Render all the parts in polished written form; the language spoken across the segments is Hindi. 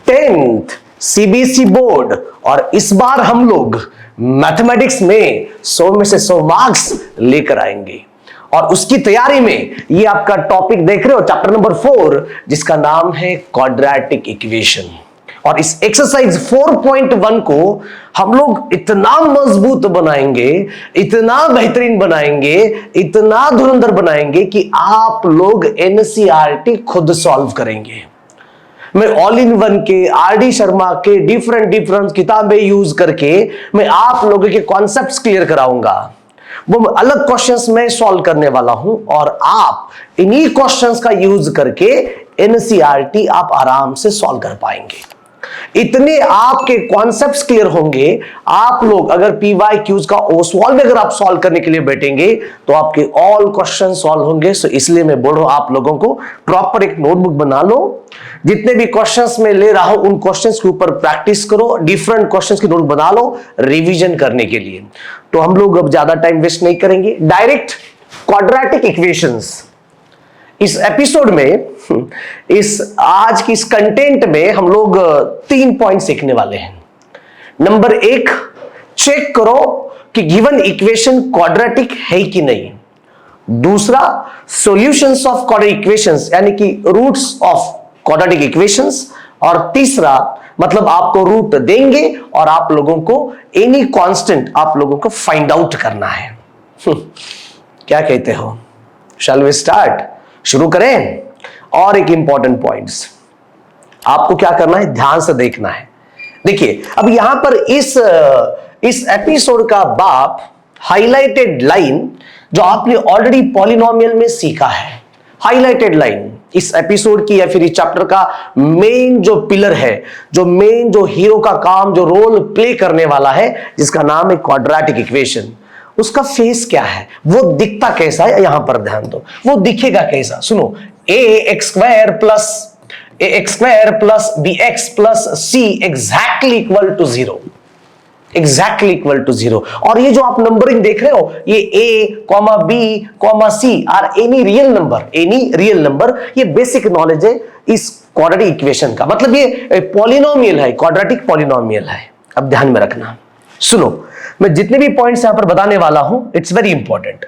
10th सीबीएसई बोर्ड और इस बार हम लोग मैथमेटिक्स में 100 में से 100 मार्क्स लेकर आएंगे और उसकी तैयारी में ये आपका टॉपिक देख रहे हो चैप्टर नंबर 4 जिसका नाम है क्वाड्रेटिक इक्वेशन। और इस एक्सरसाइज 4.1 को हम लोग इतना मजबूत बनाएंगे, इतना बेहतरीन बनाएंगे, इतना धुरंधर बनाएंगे कि आप लोग एनसीईआरटी खुद सॉल्व करेंगे। मैं ऑल इन वन के आरडी शर्मा के डिफरेंट किताबें यूज करके मैं आप लोगों के कॉन्सेप्ट्स क्लियर कराऊंगा। वो अलग क्वेश्चंस में सॉल्व करने वाला हूं और आप इन्हीं क्वेश्चंस का यूज करके एनसीईआरटी आप आराम से सॉल्व कर पाएंगे। इतने आपके कॉन्सेप्ट्स क्लियर होंगे, आप लोग अगर पीवाईक्यूज का ओसवाल में अगर आप सॉल्व करने के लिए बैठेंगे तो आपके ऑल क्वेश्चन सॉल्व होंगे। सो इसलिए मैं बोल रहा हूं आप लोगों को प्रॉपर एक नोटबुक बना लो, जितने भी क्वेश्चंस मैं ले रहा हूं उन क्वेश्चंस के ऊपर प्रैक्टिस करो, डिफरेंट क्वेश्चंस की नोट बना लो रिवीजन करने के लिए। तो हम लोग अब ज्यादा टाइम वेस्ट नहीं करेंगे, डायरेक्ट क्वाड्रेटिक इक्वेशंस इस एपिसोड में, इस आज की इस कंटेंट में हम लोग 3 पॉइंट सीखने वाले हैं। नंबर 1, चेक करो कि गिवन इक्वेशन क्वाड्रेटिक है कि नहीं। दूसरा, सॉल्यूशंस ऑफ क्वाड्रेटिक इक्वेशंस यानी कि रूट्स ऑफ क्वाड्रेटिक इक्वेशंस। और तीसरा मतलब आपको रूट देंगे और आप लोगों को एनी कांस्टेंट आप लोगों को फाइंड आउट करना है। क्या कहते हो? Shall we start? शुरू करें। और एक इंपॉर्टेंट पॉइंट्स आपको क्या करना है, ध्यान से देखना है। देखिए अब यहां पर इस एपिसोड का बाप हाइलाइटेड लाइन जो आपने ऑलरेडी पॉलिनोमियल में सीखा है, हाइलाइटेड लाइन इस एपिसोड की या फिर इस चैप्टर का मेन जो पिलर है, जो मेन जो हीरो का काम जो रोल प्ले करने वाला है, जिसका नाम है क्वाड्रेटिक इक्वेशन, उसका फेस क्या है, वो दिखता कैसा है, यहां पर ध्यान दो, वो दिखेगा कैसा। सुनो, ax square plus bx plus c exactly equal to 0, exactly equal to 0। और ये जो आप नंबरिंग देख रहे हो, ये a, b, c are any real number, ये बेसिक नॉलेज है इस क्वाड्रेटिक इक्वेशन का। मतलब ये पॉलिनोमियल है, क्वाड्रेटिक पॉलिनोमियल है। अब ध्यान में रखना, सुनो, मैं जितने भी पॉइंट्स यहां पर बताने वाला हूं, इट्स वेरी इंपॉर्टेंट।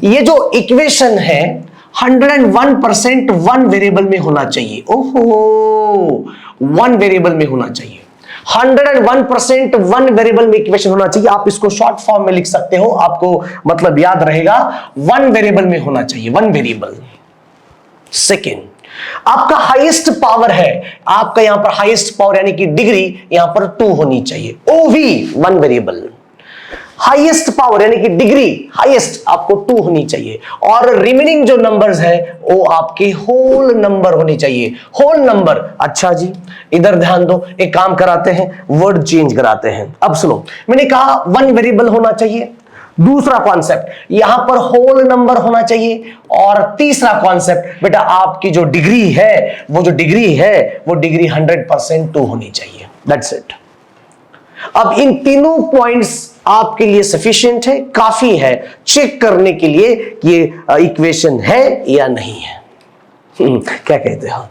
ये जो इक्वेशन है 101% वन वेरिएबल में होना चाहिए। ओहो, वन वेरिएबल में होना चाहिए, 101% वन वेरिएबल में इक्वेशन होना चाहिए। आप इसको शॉर्ट फॉर्म में लिख सकते हो, आपको मतलब याद रहेगा, वन वेरिएबल में होना चाहिए, वन वेरिएबल। सेकेंड, आपका हाईएस्ट पावर है, आपका यहां पर हाईएस्ट पावर यानी कि डिग्री यहां पर 2 होनी चाहिए। ओवी वन वेरिएबल, हाईएस्ट पावर यानी कि डिग्री हाईएस्ट आपको 2 होनी चाहिए। और रिमेनिंग जो नंबर्स है वो आपके होल नंबर होने चाहिए, होल नंबर। अच्छा जी, इधर ध्यान दो, एक काम कराते हैं, वर्ड चेंज कराते हैं। अब सुनो, मैंने कहा वन वेरिएबल होना चाहिए, दूसरा कॉन्सेप्ट यहां पर होल नंबर होना चाहिए, और तीसरा कॉन्सेप्ट बेटा आपकी जो डिग्री है, वो जो डिग्री है वो डिग्री 100% 2 होनी चाहिए। That's it. अब इन तीनों पॉइंट्स आपके लिए सफिशिएंट है, काफी है चेक करने के लिए कि ये इक्वेशन है या नहीं है। क्या कहते हो?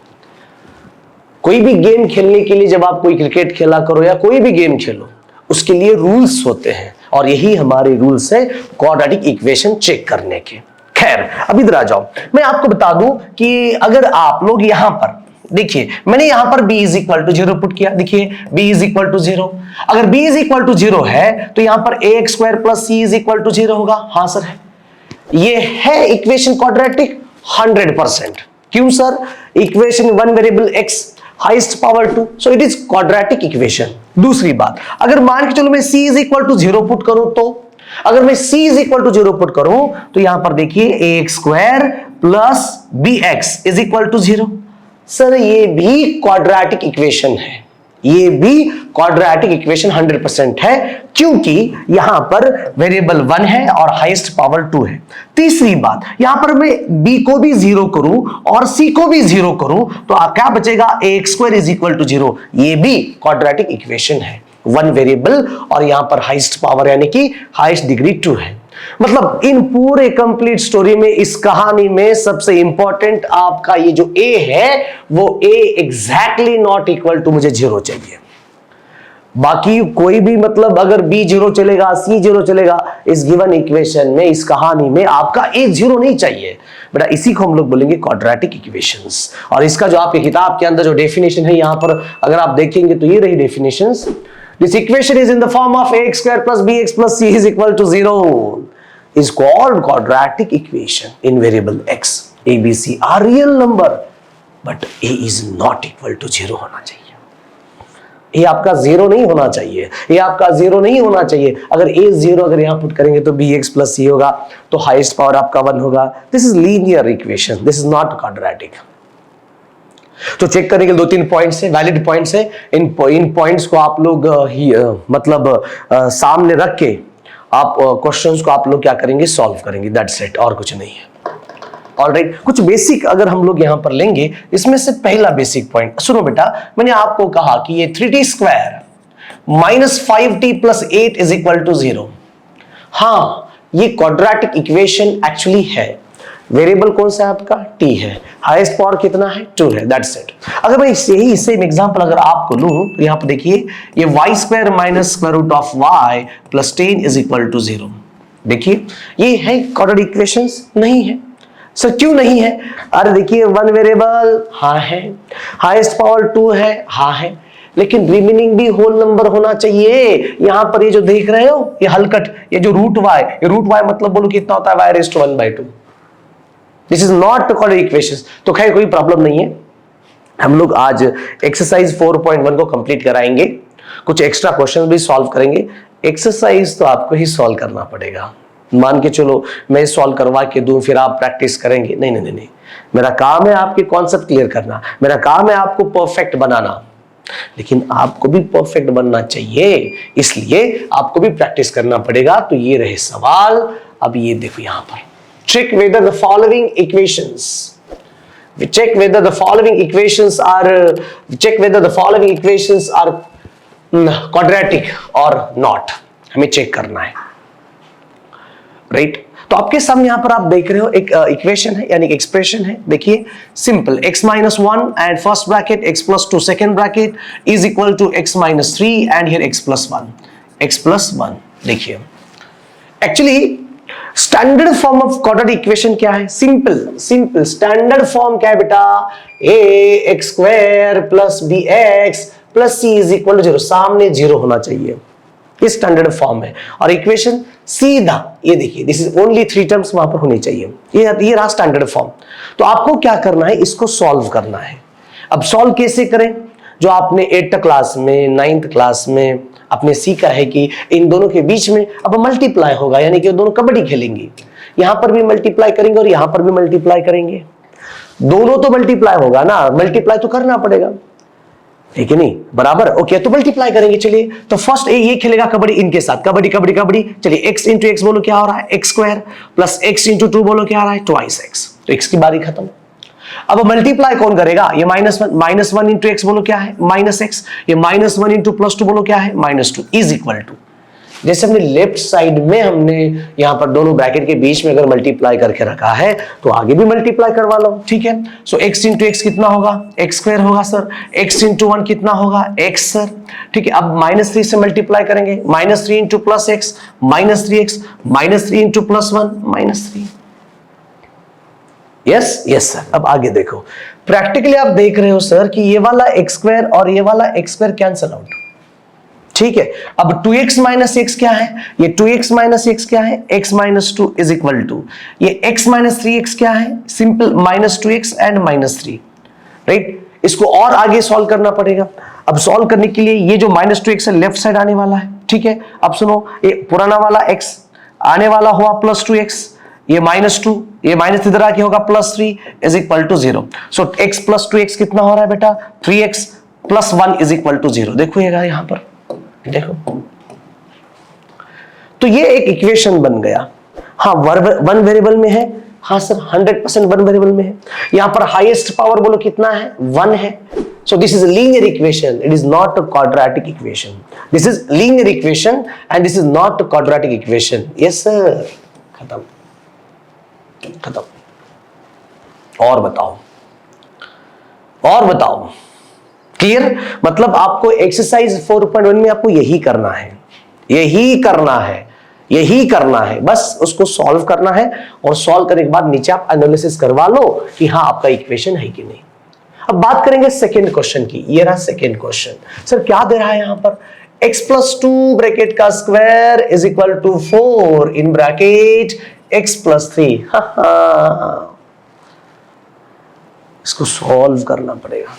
कोई भी गेम खेलने के लिए, जब आप कोई क्रिकेट खेला करो या कोई भी गेम खेलो, उसके लिए रूल्स होते हैं और यही हमारे रूल्स है क्वाड्रेटिक इक्वेशन चेक करने के। खैर, अब इधर आ जाओ, मैं आपको बता दूं कि अगर आप लोग यहां पर देखिए, मैंने यहां पर b is equal to 0 put किया। देखिए b इज इक्वल टू 0, अगर b इज इक्वल टू 0 है तो यहां पर ax square plus c is equal to 0 होगा। हां सर है, ये है इक्वेशन क्वाड्रेटिक 100%। क्यों sir? Equation one variable x, highest power 2, so it is quadratic equation. दूसरी बात, अगर मान के चलो मैं c is equal to 0 put करूं, तो अगर मैं c is equal to 0 put करूं तो यहां पर देखिए ax square plus bx is equal to 0। Sir ये भी क्वाड्रेटिक इक्वेशन है, ये भी क्वाड्रेटिक इक्वेशन 100% है, क्योंकि यहां पर वेरिएबल 1 है और हाईएस्ट पावर 2 है। तीसरी बात, यहां पर मैं b को भी 0 करूं और c को भी 0 करूं तो क्या बचेगा? ax square is equal to 0। ये भी क्वाड्रेटिक इक्वेशन है, वन वेरिएबल और यहां पर हाईएस्ट पावर यानी कि हाईएस्ट डिग्री 2 है। मतलब इन पूरे कंप्लीट स्टोरी में, इस कहानी में सबसे इंपॉर्टेंट आपका ये जो ए है, वो ए एग्जैक्टली नॉट इक्वल टू मुझे 0 चाहिए। बाकी कोई भी मतलब अगर बी 0 चलेगा, सी 0 चलेगा, इस गिवन इक्वेशन में, इस कहानी में आपका ए 0 नहीं चाहिए बेटा। इसी को हम लोग बोलेंगे क्वाड्रेटिक इक्वेशंस। और इसका जो आपके किताब के अंदर जो डेफिनेशन है, यहां पर अगर आप देखेंगे तो ये रही definitions. This equation is in the form of ax square plus bx plus c is equal to 0 is called quadratic equation in variable x. a, b, c are real number but a is not equal to 0 होना चाहिए। ये आपका 0 नहीं होना चाहिए, ये आपका 0 नहीं होना चाहिए। अगर a 0 अगर यहां पुट करेंगे तो bx plus c होगा, तो हाईएस्ट पावर आपका 1 होगा। This is linear equation, this is not quadratic. तो चेक करने के 2-3 पॉइंट्स है, वैलिड पॉइंट्स है। इन पॉइंट्स को आप लोग सामने रख के आप क्वेश्चंस को आप लोग क्या करेंगे, सॉल्व करेंगे, दैट्स इट, और कुछ नहीं है। ऑलराइट, कुछ बेसिक अगर हम लोग यहां पर लेंगे, इसमें से पहला बेसिक पॉइंट सुनो बेटा, मैंने आपको कहा कि ये 3t square minus 5t plus 8 is equal to 0। हाँ, ये क्वाड्रेटिक इक्वेशन एक्चुअली है। वेरिएबल कौन सा है आपका, t है। हाईएस्ट पावर कितना है, 2 है, दैट्स इट। अगर मैं यही सेम एग्जांपल अगर आपको लूं, तो यहां पर देखिए, ये y square minus square root of y plus 10 is equal to 0। देखिए, ये है क्वाड्रेटिक इक्वेशंस? नहीं है सर। क्यों नहीं है? अरे देखिए, 1 वेरिएबल हाँ है, हाईएस्ट पावर 2 है हाँ है, लेकिन रिमेनिंग भी होल नंबर होना चाहिए। यहां पर ये जो देख रहे हो, ये हलकट, ये जो रूट y, ये रूट y मतलब बोलो कितना होता है, y raise to 1/2। This is not quadratic equations. तो खैर कोई प्रॉब्लम नहीं है, हम लोग आज एक्सरसाइज 4.1 को कंप्लीट कराएंगे, कुछ एक्स्ट्रा क्वेश्चन भी सॉल्व करेंगे। एक्सरसाइज तो आपको ही सॉल्व करना पड़ेगा। मान के चलो मैं सॉल्व करवा के दूं, फिर आप प्रैक्टिस करेंगे, नहीं नहीं नहीं। मेरा काम है आपके कॉन्सेप्ट क्लियर करना, मेरा काम है आपको परफेक्ट बनाना, लेकिन आपको भी परफेक्ट बनना चाहिए, इसलिए आपको भी प्रैक्टिस करना पड़ेगा। तो ये रहे सवाल। अब ये देखो यहां पर, check whether the following equations, check whether the following equations are quadratic or not, हमें चेक करना है, राइट। तो आपके सामने यहां पर आप देख रहे हो एक इक्वेशन है, यानी एक्सप्रेशन है। देखिए, simple, x minus 1 and first bracket x plus 2 second bracket is equal to x minus 3 and here x plus 1। देखिए, actually standard form of quadratic equation क्या है? सिंपल स्टैंडर्ड फॉर्म क्या है बेटा? ax square plus bx plus c is equal to 0। सामने 0 होना चाहिए, ये स्टैंडर्ड फॉर्म है। और इक्वेशन सीधा, ये देखिए, दिस इज ओनली 3 टर्म्स वहां पर होनी चाहिए। ये रहा स्टैंडर्ड फॉर्म। तो आपको क्या करना है, इसको सॉल्व करना है। अब सॉल्व कैसे करें? जो आपने 8th क्लास में, 9th क्लास में आपने सीखा है कि इन दोनों के बीच में अब मल्टीप्लाई होगा, यानी कि दोनों कबड्डी खेलेंगे। यहां पर भी मल्टीप्लाई करेंगे और यहां पर भी मल्टीप्लाई करेंगे, दोनों तो मल्टीप्लाई होगा ना, मल्टीप्लाई तो करना पड़ेगा, ठीक है नहीं, बराबर। ओके, तो मल्टीप्लाई करेंगे। चलिए, तो फर्स्ट ये खेलेगा कबड्डी इनके साथ, कबड्डी कबड्डी कबड्डी। चलिए, x इंटू एक्स बोलो क्या हो रहा है, x square plus x into 2 बोलो क्या आ रहा है, 2x। तो x की बारी खत्म। अब मल्टीप्लाई कौन करेगा? ये -1 इंटू एक्स बोलो क्या है, -x। ये -1 इंटू +2 बोलो क्या है, -2 इज इक्वल टू, जैसे हमने लेफ्ट साइड में हमने यहां पर दोनों ब्रैकेट के बीच में अगर मल्टीप्लाई करके रखा है, तो आगे भी मल्टीप्लाई करवा लो, ठीक है। सो x इंटू एक्स कितना होगा, x स्क्वायर होगा सर। x इंटू 1 कितना होगा, x सर, ठीक है। अब -3 से मल्टीप्लाई करेंगे, -3 into plus x, -3x, -3 into +1, -3। Yes sir. अब आगे देखो, प्रैक्टिकली आप देख रहे हो सर कि ये वाला x स्क्वायर और ये वाला x स्क्वायर कैंसिल आउट, ठीक है। अब 2x माइनस एक्स क्या है, ये 2x माइनस एक्स क्या है, x minus 2 is equal to, ये x माइनस 3x क्या है, सिंपल -2x एंड -3, राइट। इसको और आगे सॉल्व करना पड़ेगा। अब सॉल्व करने के लिए ये जो -2x है लेफ्ट साइड आने वाला है, ठीक है। अब सुनो, ये पुराना वाला x आने वाला हुआ +2x, ये -2, ये माइनस इधर आके होगा +3 is equal to 0। So x plus 2x कितना हो रहा है बेटा, 3x plus 1 is equal to 0। देखो यहां पर देखो, तो ये एक इक्वेशन बन गया। हाँ, 1 वेरिएबल में है, हाँ सर 100% 1 वेरिएबल में है। यहां पर हाईएस्ट पावर बोलो कितना है, 1 है। So this is a linear equation, it is not a quadratic equation. This is linear equation and this is not a quadratic equation. Yes sir. खत्म खत्म। और बताओ, और बताओ, क्लियर? मतलब आपको एक्सरसाइज 4.1 में आपको यही करना है, यही करना है, यही करना है, बस उसको सॉल्व करना है। और सॉल्व करने के बाद नीचे आप एनालिसिस करवा लो कि हाँ आपका इक्वेशन है कि नहीं। अब बात करेंगे सेकेंड क्वेश्चन की। ये रहा सेकेंड क्वेश्चन। सर क्या दे रहा है यहां पर? x+2 ब्रैकेट का square is equal to 4 in bracket x+3। इसको सॉल्व करना पड़ेगा,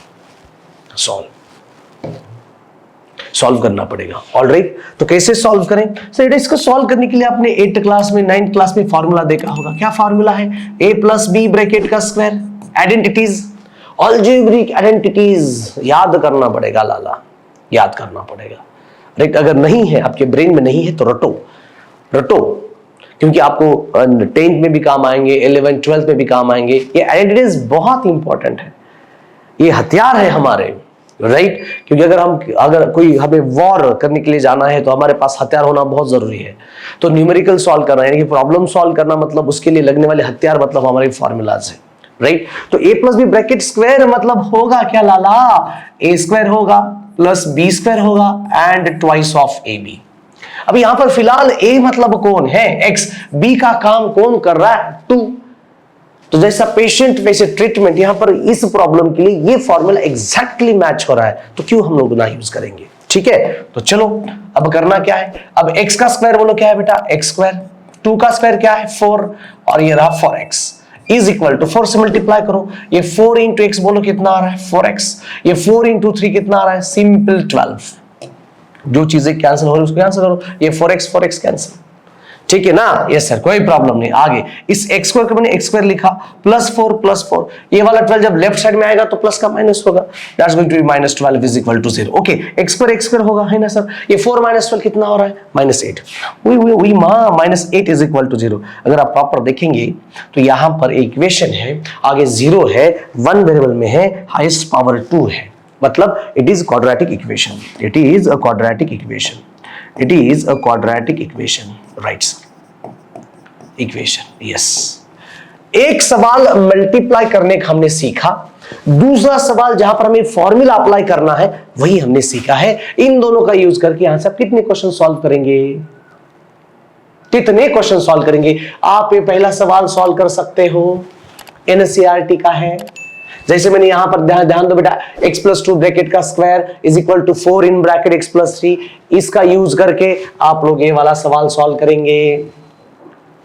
सॉल्व करना पड़ेगा। ऑलराइट, तो कैसे सॉल्व करें? सर इसको सॉल्व करने के लिए आपने 8th क्लास में 9th क्लास में फॉर्मूला देखा होगा। क्या फॉर्मूला है? a+b ब्रैकेट का स्क्वायर। आइडेंटिटीज, अलजेब्रिक आइडेंटिटीज याद करना पड़ेगा लाला, याद करना पड़ेगा। राइट, अगर नहीं है आपके ब्रेन में नहीं है तो रटो रटो, क्योंकि आपको 10th में भी काम आएंगे, 11th 12th में भी काम आएंगे। ये आइडेंटिटीज बहुत इंपॉर्टेंट है, ये हथियार है हमारे। राइट, क्योंकि अगर कोई हमें वॉर करने के लिए जाना है तो हमारे पास हथियार होना बहुत जरूरी है। तो न्यूमेरिकल सॉल्व करना यानी कि प्रॉब्लम सॉल्व करना, मतलब उसके लिए लगने वाले हथियार मतलब हमारे फॉर्मूलाज है। राइट, तो a+b ब्रैकेट स्क्वायर मतलब होगा क्या लाला? a स्क्वायर होगा प्लस b स्क्वायर होगा एंड ट्वाइस ऑफ ab। अब यहां पर फिलहाल a मतलब कौन है? x, b का काम कौन कर रहा है? 2। तो जैसा पेशेंट वैसे ट्रीटमेंट, यहां पर इस प्रॉब्लम के लिए ये फॉर्मूला एग्जैक्टली मैच हो रहा है, तो क्यों हम लोग ना यूज करेंगे? ठीक है, तो चलो अब करना क्या है। अब x का स्क्वायर बोलो क्या है बेटा? x square. 2 का स्क्वायर क्या है? 4, और ये रहा 4x इज इक्वल टू 4 से मल्टीप्लाई करो। ये 4 इंटू x बोलो कितना आ रहा है? 4x। ये 4 इंटू 3 कितना आ रहा है? सिंपल 12। जो चीजें कैंसिल हो रही है उसको कैंसिल करो। ये 4x कैंसिल, ठीक है ना? यस सर, कोई प्रॉब्लम नहीं। आगे इस x स्क्वायर को मैंने x स्क्वायर लिखा +4, ये वाला 12 जब लेफ्ट साइड में आएगा तो प्लस का माइनस होगा, that's going to be -12 is equal to 0। Okay, x square होगा, है ना सर? ये 4 - 12 कितना हो रहा है? -8। वही मां, -8 इज इक्वल टू 0। अगर आप प्रॉपर देखेंगे तो यहां पर इक्वेशन है, आगे 0 है, 1 वेरिएबल में है, हाईएस्ट पावर 2 है, मतलब it is quadratic equation, it is a quadratic equation, it is a quadratic equation. Right sir, equation, yes. एक सवाल मल्टीप्लाई करने का हमने सीखा, दूसरा सवाल जहां पर हमें फॉर्मूला अप्लाई करना है वही हमने सीखा है। इन दोनों का यूज करके यहां से आप कितने क्वेश्चन सॉल्व करेंगे? कितने क्वेश्चन सॉल्व करेंगे? आप ये पहला सवाल सॉल्व कर सकते हो, एनसीईआरटी का है। जैसे मैंने यहां पर ध्यान दो बेटा, x+2 ब्रैकेट का square is equal to 4 in bracket x+3, इसका यूज करके आप लोग ये वाला सवाल सॉल्व करेंगे।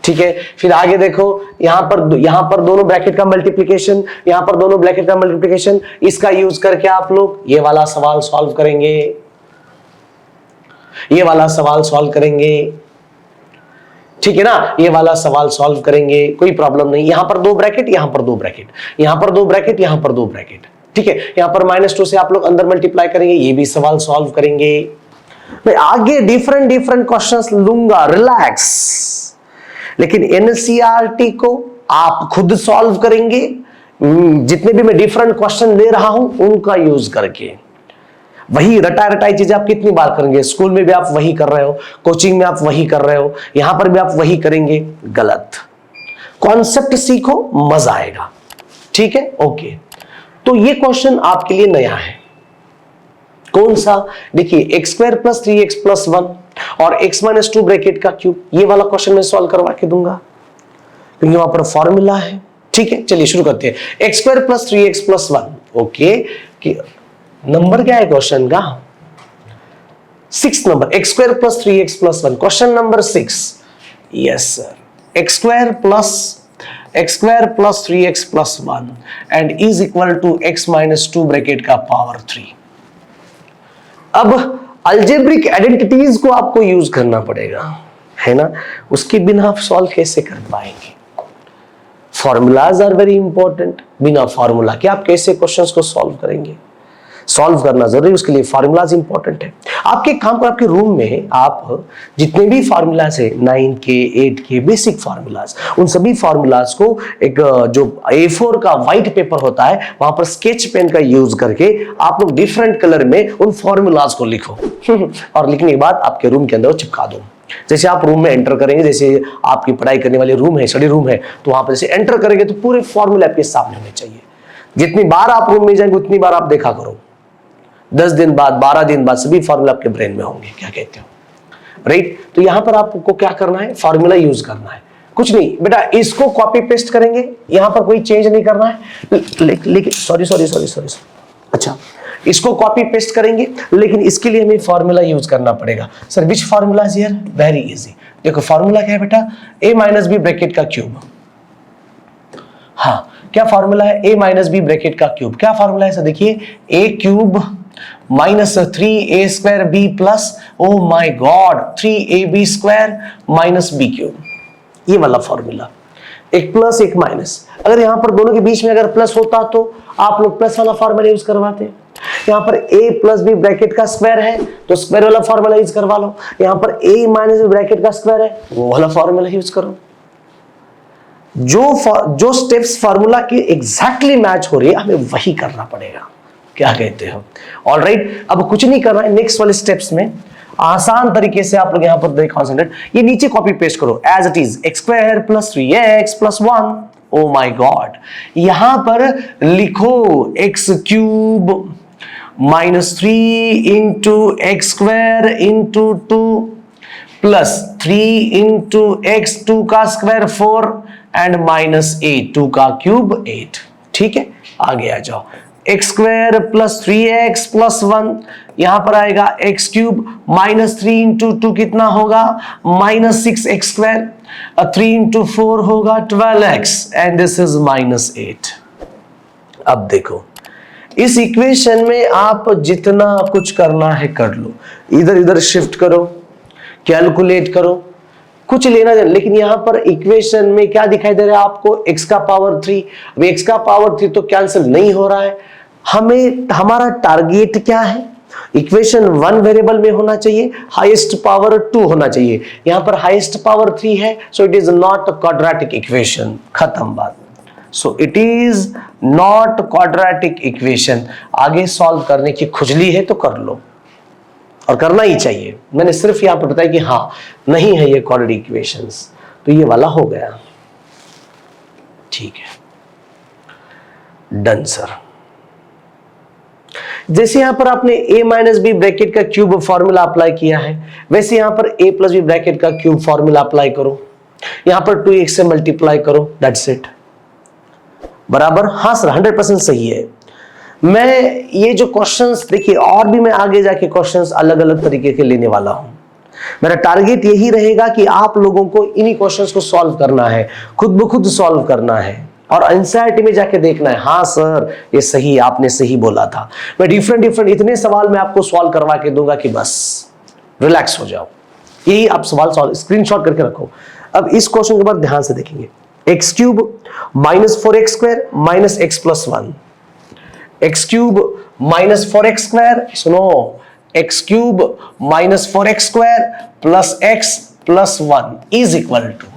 ठीक है, फिर आगे देखो, यहां पर दोनों ब्रैकेट का मल्टीप्लिकेशन, यहां पर दोनों ब्रैकेट का मल्टीप्लिकेशन, इसका यूज करके आप लोग ये वाला सवाल सॉल्व करेंगे, ये वाला सवाल सॉल्व करेंगे। ठीक है ना, ये वाला सवाल सॉल्व करेंगे, कोई प्रॉब्लम नहीं। यहां पर 2 ब्रैकेट, यहां पर 2 ब्रैकेट, यहां पर 2 ब्रैकेट, यहां पर 2 ब्रैकेट। ठीक है, यहां पर -2 से आप लोग अंदर मल्टीप्लाई करेंगे, ये भी सवाल सॉल्व करेंगे। मैं आगे डिफरेंट क्वेश्चंस लूंगा, रिलैक्स। लेकिन एनसीईआरटी को आप खुद सॉल्व करेंगे, जितने भी मैं डिफरेंट क्वेश्चन दे रहा हूं उनका यूज करके। वही रटाई चीजें आप कितनी बार करेंगे? स्कूल में भी आप वही कर रहे हो, कोचिंग में आप वही कर रहे हो, यहां पर भी आप वही करेंगे, गलत। कॉन्सेप्ट सीखो, मजा आएगा। ठीक है, ओके। तो ये क्वेश्चन आपके लिए नया है। कौन सा? देखिए, x² + 3x + 1 और x - 2 ब्रैकेट का क्यूब, ये वाला क्वेश्चन मैं सॉल्व करवा के दूंगा क्योंकि वहां पर फॉर्मूला है। ठीक है, चलिए शुरू करते हैं। x² + 3x + 1, okay. नंबर क्या है क्वेश्चन का? 6 number, x² + 3x + 1, question number 6। Yes sir, x² + 3x + 1 and is equal to x - 2 bracket का पावर 3। अब अलजेब्रिक आइडेंटिटीज को आपको यूज करना पड़ेगा, है ना? उसके बिना आप सॉल्व कैसे कर पाएंगे? Formulas are very important. बिना फॉर्मूला के आप कैसे क्वेश्चंस को सॉल्व करेंगे? सॉल्व करना जरूरी, उसके लिए फॉर्मूलाज इंपॉर्टेंट है। आपके काम पर, आपके रूम में आप जितने भी फॉर्मूलाज है, 9 के 8 के बेसिक फॉर्मूलाज, उन सभी फॉर्मूलाज को एक जो A4 का व्हाइट पेपर होता है वहां पर स्केच पेन का यूज करके आप लोग डिफरेंट कलर में उन फॉर्मूलाज को लिखो और लिखने के बाद आपके रूम के अंदर चिपका दो। जैसे आप रूम में एंटर करेंगे, जैसे आपकी पढ़ाई करने वाले रूम है, स्टडी रूम है, तो वहां पर जैसे एंटर करेंगे तो पूरे फॉर्मूले आपके सामने होने चाहिए। जितनी बार आप रूम में जाएंगे उतनी बार आप देखा करो, 10 दिन बाद, 12 दिन बाद सभी फॉर्मूला आपके ब्रेन में होंगे। क्या कहते हो, राइट? तो यहां पर आपको क्या करना है, फॉर्मूला यूज करना है, कुछ नहीं बेटा, इसको कॉपी पेस्ट करेंगे, यहां पर कोई चेंज नहीं करना है। लेकिन सॉरी, अच्छा, इसको कॉपी पेस्ट करेंगे, लेकिन इसके लिए हमें फॉर्मूला यूज करना पड़ेगा। Sir which formula is here? Very easy. देखो फॉर्मूला क्या है बेटा, a माइनस बी ब्रैकेट का क्यूब। हाँ, क्या फॉर्मूला है? a माइनस बी ब्रैकेट का क्यूब। क्या फॉर्मूला है सर? देखिए, a cube minus 3a square b plus, oh my god, 3ab square minus b cube. ये वाला फॉर्मूला, एक प्लस एक माइनस। अगर यहां पर दोनों के बीच में अगर प्लस होता तो आप लोग प्लस वाला फॉर्मूला यूज करवाते। यहां पर a प्लस बी ब्रैकेट का स्क्वायर है तो स्क्वायर वाला फॉर्मूला यूज करवा लो। यहां पर a माइनस बी ब्रैकेट का स्क्वायर है, वो वाला फॉर्मूला यूज करो। जो स्टेप्स फॉर्मूला के एग्जैक्टली मैच हो रही है, हमें वही करना पड़ेगा। क्या कहते हो? ऑलराइट, अब कुछ नहीं करना है। नेक्स्ट वाले स्टेप्स में आसान तरीके से आप लोग यहां पर कॉन्सेंट्रेट, ये नीचे कॉपी पेस्ट करो as it is, x square plus 3x plus 1। Oh my god, यहां पर लिखो x cube minus 3 into x square into 2 plus 3 into x, 2 का स्क्वायर 4 एंड माइनस 8, 2 का क्यूब 8। ठीक है, आगे आ जाओ। X square plus 3x plus 1, यहां पर आएगा एक्स क्यूब माइनस 3 इंटू 2 कितना होगा, माइनस 6x स्क्वायर, 3 इंटू 4 होगा 12x and this is minus 8। अब देखो, इस इक्वेशन में आप जितना कुछ करना है कर लो, इधर इधर शिफ्ट करो, कैलकुलेट करो, कुछ लेना देना। लेकिन यहां पर इक्वेशन में क्या दिखाई दे रहा है आपको, x का पावर 3। अब x का पावर 3 तो कैंसिल नहीं हो रहा है। हमें हमारा टारगेट क्या है, इक्वेशन 1 वेरिएबल में होना चाहिए, हाईएस्ट पावर 2 होना चाहिए। यहां पर हाईएस्ट पावर 3 है, so it is not quadratic equation. खत्म बात। सो it is not quadratic equation. आगे सॉल्व करने की खुजली है तो कर लो, और करना ही चाहिए। मैंने सिर्फ यहां पर बताया कि हाँ नहीं है ये क्वाड्रेटिक इक्वेशंस, तो ये वाला हो गया। ठीक है, डन सर। जैसे यहां पर आपने a माइनस बी ब्रैकेट का क्यूब फॉर्मूला अप्लाई किया है, वैसे यहां पर a प्लस बी ब्रैकेट का क्यूब फॉर्मूला अप्लाई करो। यहां पर 2x से मल्टीप्लाई करो, दैट्स इट। बराबर? हाँ सर, 100% सही है। मैं ये जो क्वेश्चंस देखिए, और भी मैं आगे जाके क्वेश्चंस अलग अलग तरीके के लेने वाला हूं। मेरा टारगेट यही रहेगा कि आप लोगों को इन्हीं क्वेश्चंस को सॉल्व करना है, खुद ब खुद सॉल्व करना है, और एनसीईआरटी में जाके देखना है हाँ सर ये सही, आपने सही बोला था। मैं डिफरेंट इतने सवाल मैं आपको सॉल्व करवा के दूंगा कि बस रिलैक्स हो जाओ। यही आप सवाल सॉल्व स्क्रीनशॉट करके रखो। अब इस क्वेश्चन के बाद ध्यान से देखेंगे। X cube minus 4x square minus x plus 1, x cube minus 4x square, सुनो, x cube minus 4x square plus x plus 1 is equal to,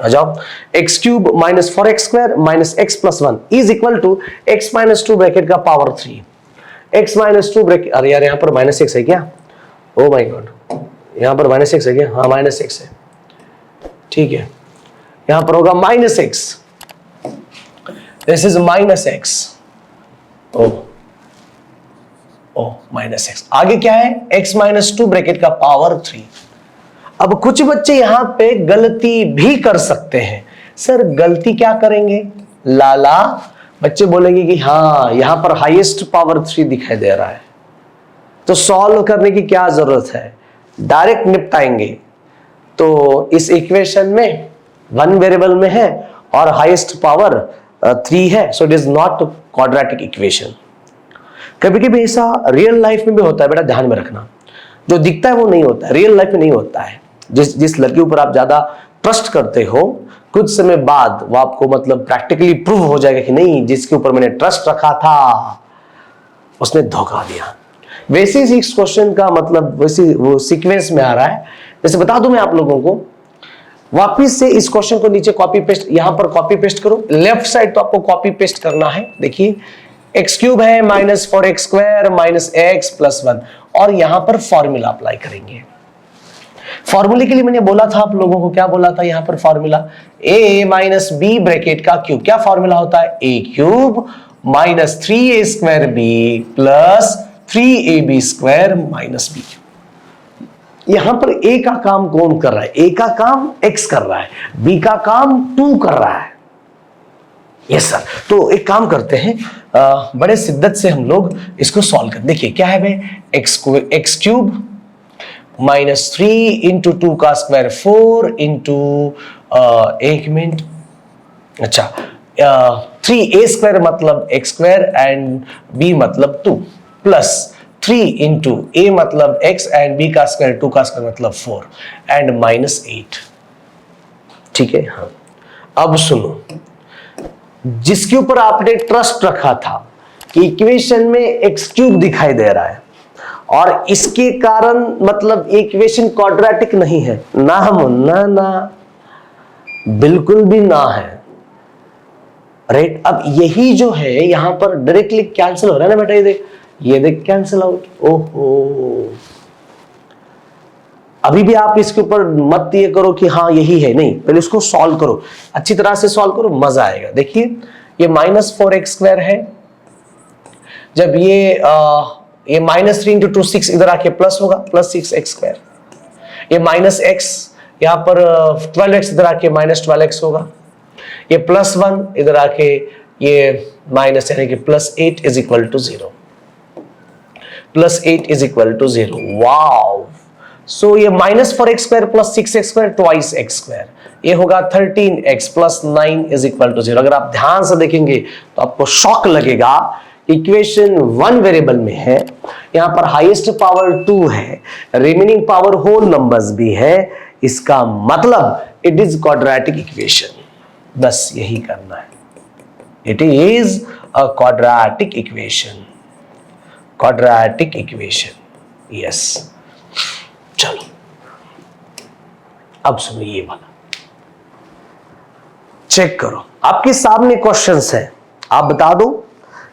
आ जाओ, x cube minus 4x square minus x plus 1 is equal to x minus 2 bracket का पावर 3, एक्स माइनस 2 ब्रैकेट, अरे यार यहां पर माइनस एक्स है क्या, ओ माय गॉड, यहां पर माइनस एक्स है क्या, हाँ माइनस एक्स है, ठीक है, यहां पर होगा minus x, this is minus x, oh minus x, आगे क्या है, एक्स माइनस 2 ब्रैकेट का पावर 3। अब कुछ बच्चे यहां पे गलती भी कर सकते हैं। सर गलती क्या करेंगे लाला, बच्चे बोलेंगे कि हाँ यहां पर हाईएस्ट पावर 3 दिखाई दे रहा है, तो सॉल्व करने की क्या जरूरत है, डायरेक्ट निपटाएंगे। तो इस इक्वेशन में 1 वेरिएबल में है और हाईएस्ट पावर 3 है, so it is not quadratic equation. कभी कभी ऐसा रियल लाइफ में भी होता है बेटा, ध्यान में रखना, जो दिखता है वो नहीं होता है, रियल लाइफ में नहीं होता है। जिस लड़की ऊपर आप ज्यादा ट्रस्ट करते हो, कुछ समय बाद वो आपको मतलब प्रैक्टिकली प्रूव हो जाएगा कि नहीं, जिसके ऊपर मैंने ट्रस्ट रखा था उसने धोखा दिया। वैसे ही इस क्वेश्चन का मतलब वैसे वो सीक्वेंस में आ रहा है। जैसे बता दूं मैं आप लोगों को, वापिस से इस क्वेश्चन को नीचे कॉपी पेस्ट, यहां पर कॉपी पेस्ट करो, लेफ्ट साइड तो आपको कॉपी पेस्ट करना है। देखिए एक्स क्यूब है minus 4x square minus x plus 1, और यहां पर फॉर्मूला अप्लाई करेंगे। फॉर्मूले के लिए मैंने बोला था आप लोगों को, क्या बोला था यहां पर formula, a minus B bracket का क्यूब, क्या फॉर्मूला होता है, a cube minus 3a square b plus 3ab square minus b। यहां पर a का काम कौन कर रहा है, a का काम x कर रहा है, b का काम 2 कर रहा है। यस सर, तो एक काम करते हैं, बड़े शिद्दत से हम लोग इसको सॉल्व कर, देखिए क्या है भाई, एक्स क्यूब माइनस 3 इंटू 2 का स्क्वायर 4 इंटू, एक मिनट, अच्छा 3a स्क्वायर मतलब x स्क्वायर एंड b मतलब 2 प्लस 3 इंटू a मतलब x एंड b का स्क्वायर 2 का स्क्वायर मतलब 4 एंड माइनस 8। ठीक है, हाँ अब सुनो, जिसके ऊपर आपने ट्रस्ट रखा था कि इक्वेशन में एक्स क्यूब दिखाई दे रहा है और इसके कारण मतलब इक्वेशन क्वाड्रेटिक नहीं है, ना मुन्ना ना, बिल्कुल भी ना है, राइट। अब यही जो है यहां पर डायरेक्टली कैंसिल हो रहा है ना बेटा, ये देख कैंसिल आउट। ओहो, अभी भी आप इसके ऊपर मत ये करो कि हाँ यही है, नहीं, पहले इसको सॉल्व करो, अच्छी तरह से सॉल्व करो, मजा आएगा। देखिए ये माइनस 4x स्क्वायर है, जब ये माइनस 3 इंटू 2 6 इधर आके प्लस होगा, प्लस 6x स्क्वायर, ये माइनस x यहां पर 12x इधर आके माइनस 12x होगा, ये प्लस 1 इधर आके ये माइनस यानी कि plus 8 is equal to 0, plus 8 is equal to 0। Wow, so ये minus 4x square plus 6x square twice x square, ये होगा 13x plus 9 is equal to 0। अगर आप ध्यान से देखेंगे तो आपको शॉक लगेगा, इक्वेशन 1 वेरिएबल में है, यहां पर हाईएस्ट पावर 2 है, रिमेनिंग पावर होल नंबर्स भी है, इसका मतलब इट इज क्वाड्रेटिक इक्वेशन। बस यही करना है, it is a quadratic equation, quadratic equation, yes. चलो अब सुनो ये वाला, चेक करो, आपके सामने क्वेश्चंस है, आप बता दो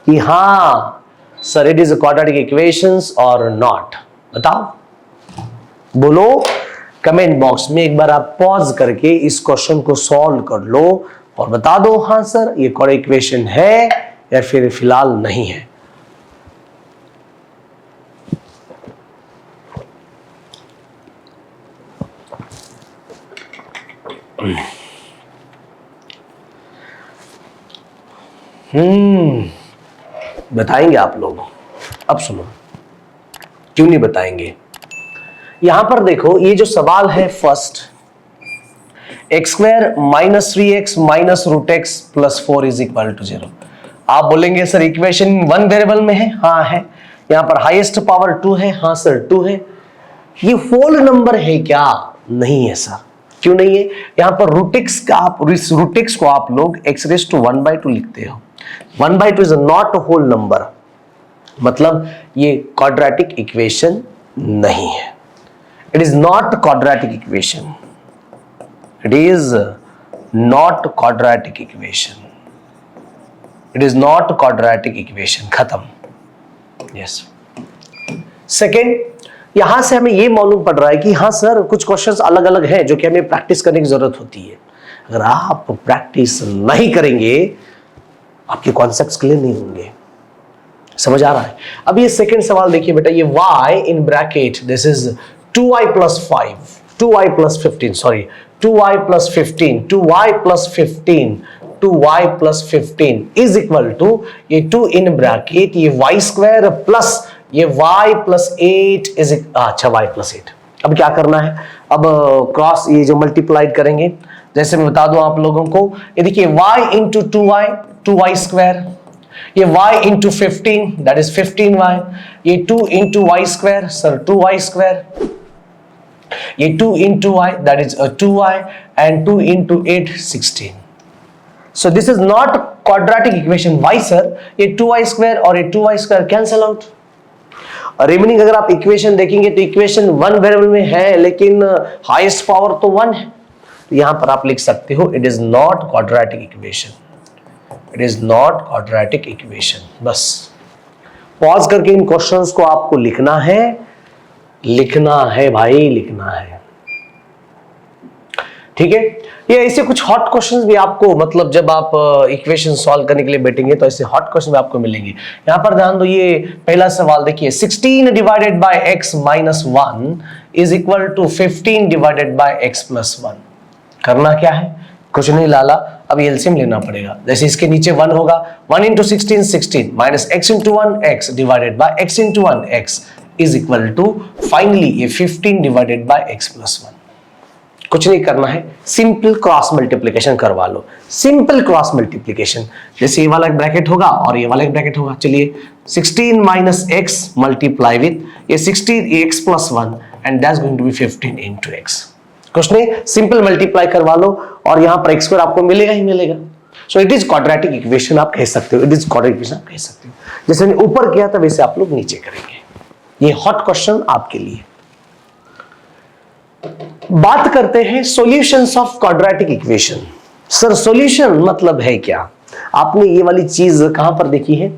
कि हाँ sir it is a quadratic equations और नॉट, बताओ, बोलो कमेंट बॉक्स में, एक बार आप पॉज करके इस क्वेश्चन को सॉल्व कर लो और बता दो हाँ सर ये क्वाड्रेटिक इक्वेशन है या फिर फिलहाल नहीं है। बताएंगे आप लोग, अब सुनो, क्यों नहीं बताएंगे। यहां पर देखो ये जो सवाल है first, x square minus 3x minus root x plus 4 is equal to 0। आप बोलेंगे सर इक्वेशन 1 वेरिएबल में है, हाँ है, यहां पर हाईएस्ट पावर 2 है, हाँ सर 2 है, ये होल नंबर है क्या, नहीं है सर, क्यों नहीं है, यहां पर रूट एक्स का आप रूट एक्स को आप लोग x रेज़ टू 1/2 लिखते हो, 1/2 इज नॉट होल नंबर, मतलब ये क्वाड्रेटिक इक्वेशन नहीं है, it is not quadratic equation, it is not quadratic equation, it is not quadratic equation, खत्म। यस, सेकेंड, यहां से हमें यह मालूम पड़ रहा है कि हाँ सर कुछ क्वेश्चंस अलग अलग हैं जो कि हमें प्रैक्टिस करने की जरूरत होती है। अगर आप प्रैक्टिस नहीं करेंगे आपके कॉन्सेप्ट्स क्लियर नहीं होंगे, समझ आ रहा है। अब ये सेकंड सवाल देखिए बेटा, ये y in bracket this is 2y plus 5, 2y plus 15, sorry 2y plus 15, 2y plus 15, 2y plus 15 is equal to ये 2 इन ब्रैकेट ये y स्क्वायर प्लस ये y प्लस 8 इज, अच्छा y प्लस 8। अब क्या करना है, अब क्रॉस ये जो मल्टीप्लाइड करेंगे, जैसे मैं बता दूं आप लोगों को, ये देखिए y into 2y, 2y square, ये y into 15 that is 15y, ये 2 into y square sir 2y square, ये 2 into y that is 2y and 2 into 8 16। So this is not quadratic equation, why sir, ये 2y स्क्वायर और ये 2y स्क्वायर कैंसिल आउट, और रिमेनिंग अगर आप इक्वेशन देखेंगे तो इक्वेशन 1 वेरिएबल में है लेकिन हाईएस्ट पावर तो 1 है, तो यहां पर आप लिख सकते हो it is not quadratic equation, it is not quadratic equation. बस पॉज करके इन क्वेश्चंस को आपको लिखना है भाई, लिखना है। ठीक है, ये ऐसे कुछ हॉट क्वेश्चंस भी आपको, मतलब जब आप इक्वेशन सॉल्व करने के लिए बैठेंगे तो ऐसे हॉट क्वेश्चन भी आपको मिलेंगे। यहां पर ध्यान दो, ये पहला सवाल देखिए, 16 divided by x minus 1 is equal to 15 divided by x plus 1। करना क्या है, कुछ नहीं लाला, अब एलसीएम लेना पड़ेगा। जैसे इसके नीचे 1 होगा, 1 into 16 16 minus x into 1 x divided by x into 1 x is equal to finally ये 15 डिवाइडेड बाय x प्लस 1। कुछ नहीं करना है, सिंपल क्रॉस मल्टीप्लिकेशन करवा लो, सिंपल क्रॉस मल्टीप्लिकेशन। जैसे ये वाला एक ब्रैकेट होगा और ये वाला एक ब्रैकेट होगा, चलिए 16 माइनस x मल्टीप्लाई विद ये 16 x plus 1 and that's going to be 15 into x। कुछ नहीं, सिंपल मल्टीप्लाई करवा लो और यहां पर x स्क्वायर आपको मिलेगा ही मिलेगा। सो इट इज क्वाड्रेटिक इक्वेशन आप कह सकते हो, इट इज क्वाड्रेटिक इक्वेशन आप कह सकते हो। जैसे मैंने ऊपर किया था वैसे आप लोग नीचे करेंगे। ये हॉट क्वेश्चन आपके लिए। बात करते हैं solutions of quadratic equation. Sir solution मतलब है क्या? आपने ये वाली चीज कहां पर देखी है?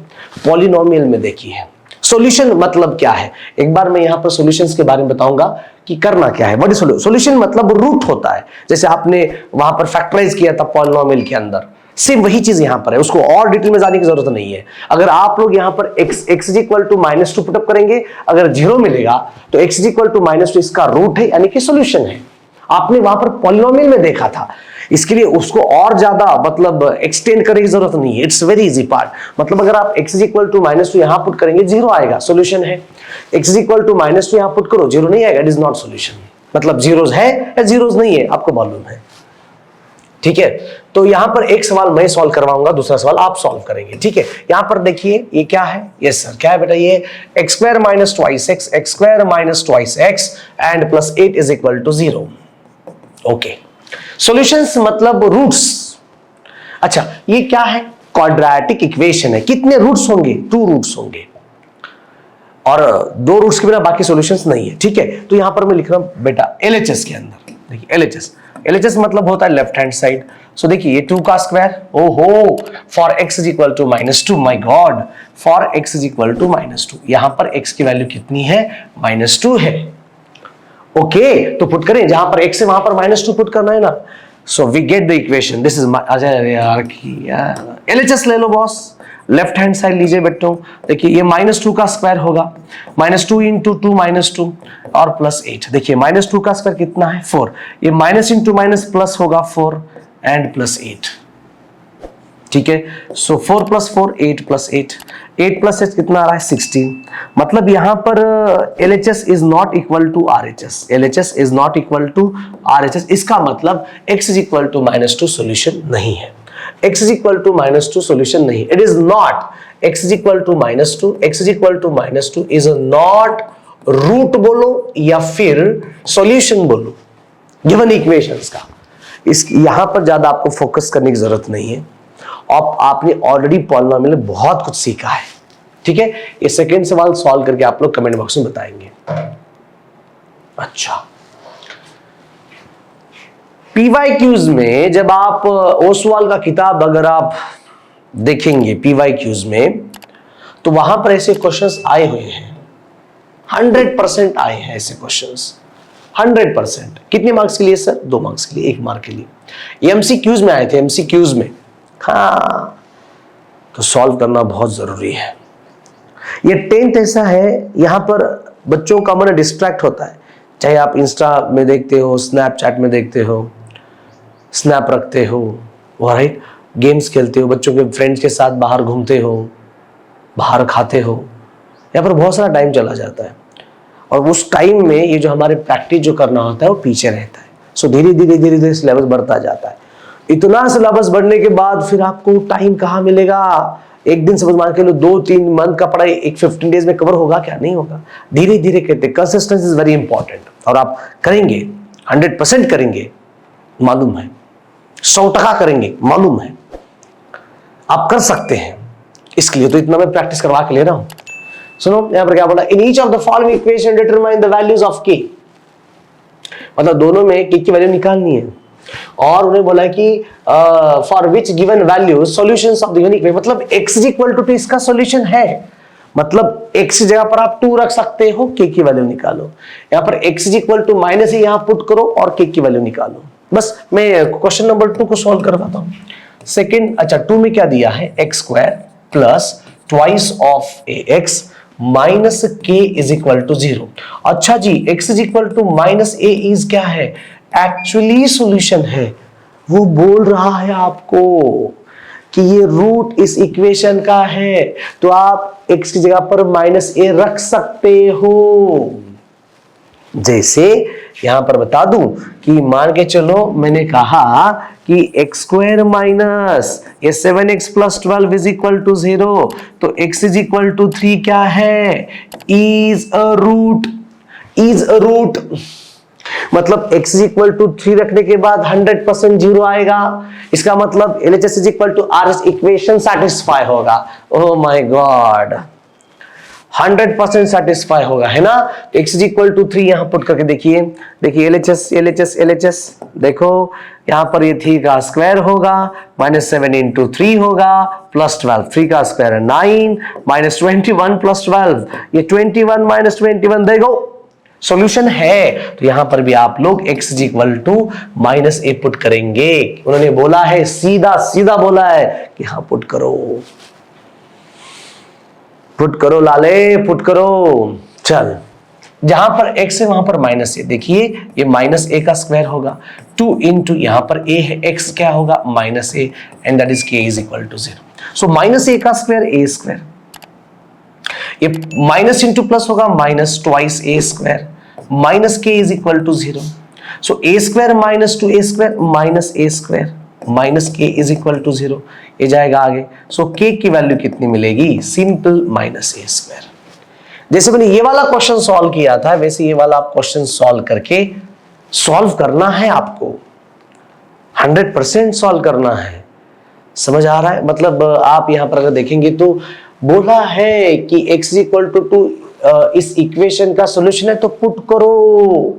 पॉलिनोमियल में देखी है। सॉल्यूशन मतलब क्या है? एक बार मैं यहां पर सॉल्यूशंस के बारे में बताऊंगा कि करना क्या है। What is solution? सॉल्यूशन मतलब रूट होता है। जैसे आपने वहां पर फैक्टराइज किया था पॉलिनोमियल के अंदर, सेम वही चीज यहां पर है, उसको और डिटेल में जाने की जरूरत नहीं है। अगर आप लोग यहां पर x is equal to -2 put up करेंगे, अगर 0 मिलेगा तो x इज इक्वल टू -2 इसका रूट है, यानी कि सॉल्यूशन है। आपने वहां पर पॉलिनोमियल में देखा था, इसके लिए उसको और ज्यादा मतलब एक्सटेंड करने की जरूरत नहीं है। It's very easy part. मतलब अगर आप x इज इक्वल टू -2 यहां पुट करेंगे 0 आएगा, सॉल्यूशन है। x इज इक्वल टू -2 यहां पुट करो 0 नहीं आएगा, इट इज नॉट सॉल्यूशन। मतलब जीरोस है या जीरोस नहीं है आपको मालूम है, ठीक है। तो यहां पर एक सवाल मैं सॉल्व करवाऊंगा, दूसरा सवाल आप सॉल्व करेंगे, ठीक है। यहां पर देखिए ये क्या है? यस सर, क्या है बेटा? ये x square minus twice x, x square minus twice x and plus 8 is equal to 0। Okay, solutions मतलब रूट्स। अच्छा, ये क्या है? क्वाड्रेटिक इक्वेशन है। कितने रूट्स होंगे? 2 रूट्स होंगे और 2 रूट्स के बिना बाकी सॉल्यूशंस नहीं है, ठीक है। तो यहां पर मैं लिख रहा हूं बेटा LHS के अंदर, देखिए LHS मतलब होता है लेफ्ट हैंड साइड। सो देखिए ये 2 का स्क्वायर, ओहो, for x is equal to -2, my god, for x is equal to -2। यहां पर x की वैल्यू कितनी है? -2 है। ओके, तो पुट करें, जहां पर x है वहां पर -2 पुट करना है ना। So we get the equation, this is यार LHS ले लो बॉस, लेफ्ट हैंड साइड लीजिए बेटो। देखिए ये -2 का स्क्वायर होगा, -2 इंटू 2 -2 और प्लस 8। देखिए -2 का स्क्वायर कितना है? 4। ये माइनस इंटू माइनस प्लस होगा 4 एंड प्लस 8, ठीक है। सो 4 प्लस 4 8 प्लस 8, 8 प्लस 8 कितना आ रहा है? 16। मतलब यहां पर LHS is not equal to RHS, LHS is not equal to RHS। इसका मतलब x is equal to -2 solution नहीं है। x is equal to -2 solution नहीं, it is not। x is equal to -2, x is equal to -2 is not root बोलो या फिर सॉल्यूशन बोलो गिवन इक्वेशंस का। इस यहां पर ज्यादा आपको फोकस करने की जरूरत नहीं है। आपने ऑलरेडी पॉलिनोमियल में बहुत कुछ सीखा है, ठीक है। ये सेकंड सवाल सॉल्व करके आप लोग कमेंट बॉक्स में बताएंगे। अच्छा, PYQs में जब आप ओसवाल का किताब अगर आप देखेंगे PYQs में, तो वहां पर ऐसे क्वेश्चंस आए हुए हैं, 100% आए हैं ऐसे क्वेश्चंस, 100%। कितने मार्क्स के लिए सर? 2 मार्क्स के लिए, 1 मार्क के लिए। ये MCQs में आए थे, MCQs में। हाँ, तो सॉल्व करना बहुत जरूरी है। ये 10th ऐसा है, यहां पर बच्चों का मन डिस्ट्रैक्ट होता है, चाहे आप इंस्टा में देखते हो, स्नैपचैट में देखते हो, स्नैप रखते हो, राइट, गेम्स खेलते हो, बच्चों के फ्रेंड्स के साथ बाहर घूमते हो, बाहर खाते हो, यहाँ पर बहुत सारा टाइम चला जाता है और उस टाइम में ये जो हमारे प्रैक्टिस जो करना होता है वो पीछे रहता है। सो धीरे धीरे सिलेबस बढ़ता जाता है। इतना सिलेबस बढ़ने के बाद फिर आपको टाइम कहाँ मिलेगा? एक दिन समझ मान के लो 2-3 मंथ का पढ़ाई एक 15 डेज में कवर होगा क्या? नहीं होगा। धीरे धीरे कहते, कंसिस्टेंसी इज वेरी इंपॉर्टेंट और आप करेंगे, 100% करेंगे, मालूम है, 100% करेंगे, मालूम है, आप कर सकते हैं। इसके लिए तो इतना मैं प्रैक्टिस करवा के ले रहा हूं। सुनो यहां पर क्या बोला? In each of the following equation determine the values of k। मतलब दोनों में k की वैल्यू निकालनी है और उन्हें बोला कि for which given value solutions of the given equation. मतलब x इज इक्वल टू इसका सॉल्यूशन है, मतलब x की जगह पर आप 2 रख सकते हो, k की वैल्यू निकालो। यहां पर x is equal to minus ही यहां पुट करो और k की वैल्यू निकालो। बस मैं क्वेश्चन नंबर 2 को सॉल्व करवाता हूं। सेकंड, अच्छा 2 में क्या दिया है, x square plus twice of a x minus के इज इक्वल टू 0। अच्छा जी, x is equal to minus a is क्या है, एक्चुअली सॉल्यूशन है। वो बोल रहा है आपको कि ये रूट इस इक्वेशन का है, तो आप x की जगह पर माइनस ए रख सकते हो। जैसे यहां पर बता दूं कि मान के चलो मैंने कहा कि एक्स स्क्वायर माइनस ये 7x plus 12 is equal to 0, तो x इज इक्वल टू 3 क्या है, is a root. Is a root मतलब x इज इक्वल टू 3 रखने के बाद 100% 0 आएगा। इसका मतलब LHS is equal to R equation satisfy होगा। ओह माय गॉड, 100% सेटिस्फाई होगा, है ना। तो x इज इक्वल टू 3 यहां पुट करके देखिए, देखिए LHS देखो यहां पर ये 3 का स्क्वायर होगा, माइनस 7 इंटू 3 होगा, प्लस 12, 3 का स्क्वायर 9, माइनस 21 प्लस 12, ये 21 माइनस 21, देखो सॉल्यूशन है। तो यहां पर भी आप लोग x is equal to minus a put करेंगे। उन्होंने बोला है, सीधा सीधा बोला है कि हाँ पुट करो, पुट करो लाले, पुट करो। चल, जहां पर x है वहां पर माइनस ए, देखिए ये माइनस ए का स्क्वायर होगा, 2 इंटू यहां पर a है, x क्या होगा minus A, and that is k is equal to 0। So minus A का स्क्वायर ए स्क्वायर, ये माइनस इंटू प्लस होगा minus twice A square, minus के is equal to 0। So A square minus two A square minus A square minus के इज इक्वल टू 0, ये जाएगा आगे। सो के की वैल्यू कितनी मिलेगी, सिंपल माइनस ए स्क्वायर। जैसे मैंने ये वाला क्वेश्चन सॉल्व किया था, वैसे ये वाला आप क्वेश्चन सॉल्व करके सॉल्व करना है आपको, 100% सॉल्व करना है। समझ आ रहा है, मतलब आप यहां पर अगर देखेंगे तो बोला है कि x इज इक्वल टू 2 इस इक्वेशन का सॉल्यूशन है, तो पुट करो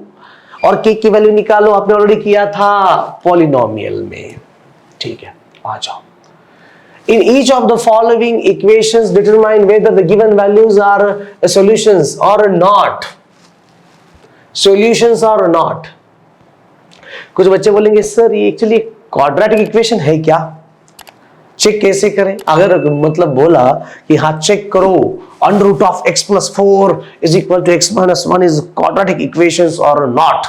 और k की वैल्यू निकालो, आपने ऑलरेडी किया था पॉलिनोमियल में। ठीक है, आ जाओ। In each of the following equations determine whether the given values are solutions or not. Solutions or not. कुछ बच्चे बोलेंगे सर ये एक्चुअली क्वाड्रेटिक इक्वेशन है क्या, चेक कैसे करें। अगर मतलब बोला कि हाँ चेक करो, under root of x plus 4 is equal to x minus 1 is quadratic equations और नॉट,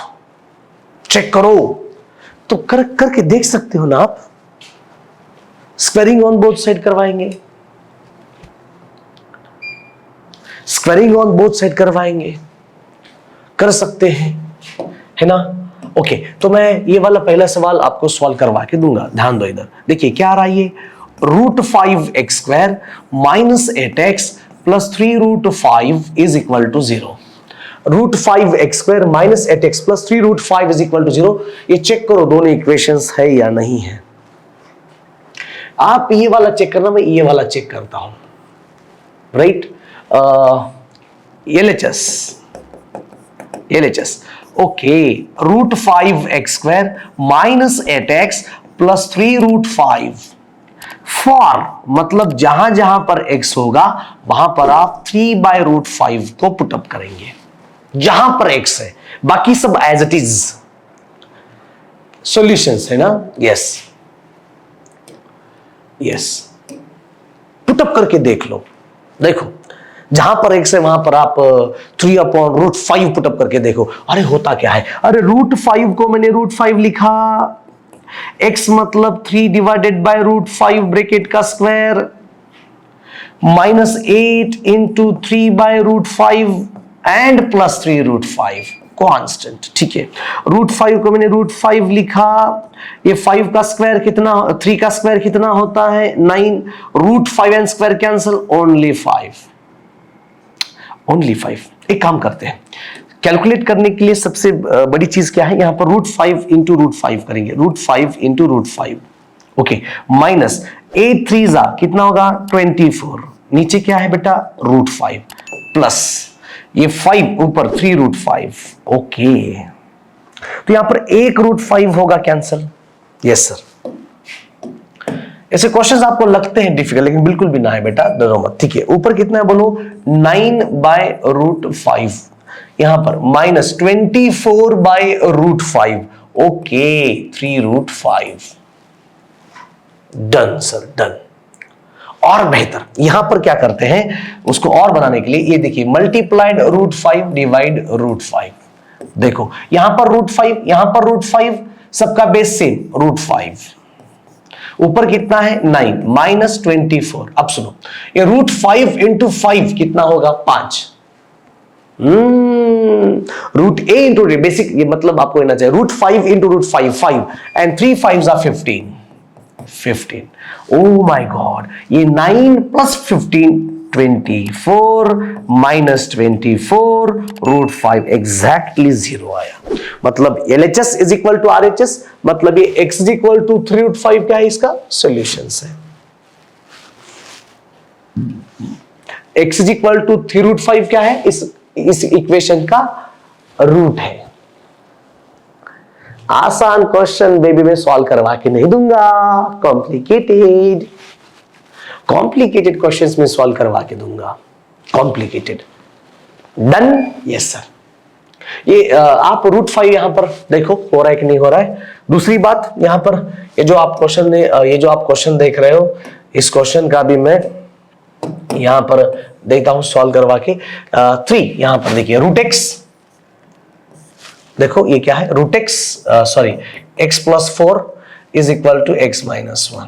चेक करो, तो करके देख सकते हो ना आप। स्क्वेयरिंग ऑन बोथ साइड करवाएंगे, स्क्वेयरिंग ऑन बोथ साइड करवाएंगे, कर सकते हैं, है ना। ओके, तो मैं ये वाला पहला सवाल आपको सॉल्व करवा के दूंगा, ध्यान दो इधर। देखिए क्या आ रहा है, ये root 5x square minus 8x plus 3 root 5 is equal to 0। Root 5x square minus 8x plus 3 root 5 is equal to 0। ये चेक करो दोनों इक्वेशंस है या नहीं है। आप ये वाला चेक करना, मैं ये वाला चेक करता हूं, right. LHS okay, root 5x square minus 8x plus 3 root 5 for, मतलब जहां जहां पर x होगा वहां पर आप 3 बाय रूट 5 को पुटअप करेंगे, जहां पर x है, बाकी सब एज इट इज सॉल्यूशंस है ना। यस यस, पुटअप करके देख लो, देखो जहां पर x है वहां पर आप 3 अपॉन रूट 5 पुटअप करके देखो। अरे होता क्या है, अरे रूट 5 को मैंने रूट 5 लिखा, x मतलब 3 डिवाइडेड बाय रूट 5 ब्रैकेट का square minus 8 into 3 by root 5 and plus 3 root 5 constant. ठीक है, रूट 5 को मैंने रूट 5 लिखा, ये 5 का स्क्वायर कितना, 3 का स्क्वायर कितना होता है 9, root 5 and square cancel, only 5, only 5। एक काम करते हैं, कैलकुलेट करने के लिए सबसे बड़ी चीज क्या है, यहां पर रूट 5 इंटू रूट 5 करेंगे, root 5 into root 5, okay, minus 8 3 जा कितना होगा 24, नीचे क्या है बेटा रूट 5 प्लस ये 5 ऊपर 3 रूट 5, ओके, तो यहां पर एक रूट 5 होगा कैंसिल। यस सर, ऐसे क्वेश्चंस आपको लगते हैं डिफिकल्ट, लेकिन बिल्कुल भी ना है बेटा, डरो मत। ठीक है, ऊपर कितना है बोलो 9 बाय रूट 5, यहां पर minus 24 by root 5, okay 3√5 done sir, done. और बेहतर यहां पर क्या करते हैं उसको और बनाने के लिए, ये देखिए मल्टीप्लाइड √5 डिवाइड √5। देखो यहां पर √5, यहां पर √5, सबका बेस सेम √5। ऊपर कितना है 9 माइनस 24। अब सुनो, ये √5 इंटू 5 कितना होगा 5। √a इंटू बेसिक, ये मतलब आपको लेना चाहिए √5 into √5 5 and 3 5s are 15। Oh my God, ये 9 प्लस 15 24 माइनस 24 √5 एग्जैक्टली 0 आया। मतलब LHS is equal to RHS, मतलब ये x इज इक्वल टू 3√5 क्या है, इसका सॉल्यूशन है। x इज इक्वल टू 3√5 क्या है, इस इक्वेशन का रूट है। आसान क्वेश्चन बेबी में सॉल्व करवा के नहीं दूंगा, कॉम्प्लिकेटेड क्वेश्चंस में सॉल्व करवा के दूंगा, कॉम्प्लिकेटेड। Done, yes sir. ये आप √5 यहां पर देखो हो रहा है कि नहीं हो रहा है। दूसरी बात यहां पर ये जो आप क्वेश्चन देख रहे हो, इस क्वेश्चन का भी मैं यहां पर देखता हूं सॉल्व करवा के। 3 यहां पर देखिए √x, देखो ये क्या है √x, sorry x plus 4 is equal to x minus 1।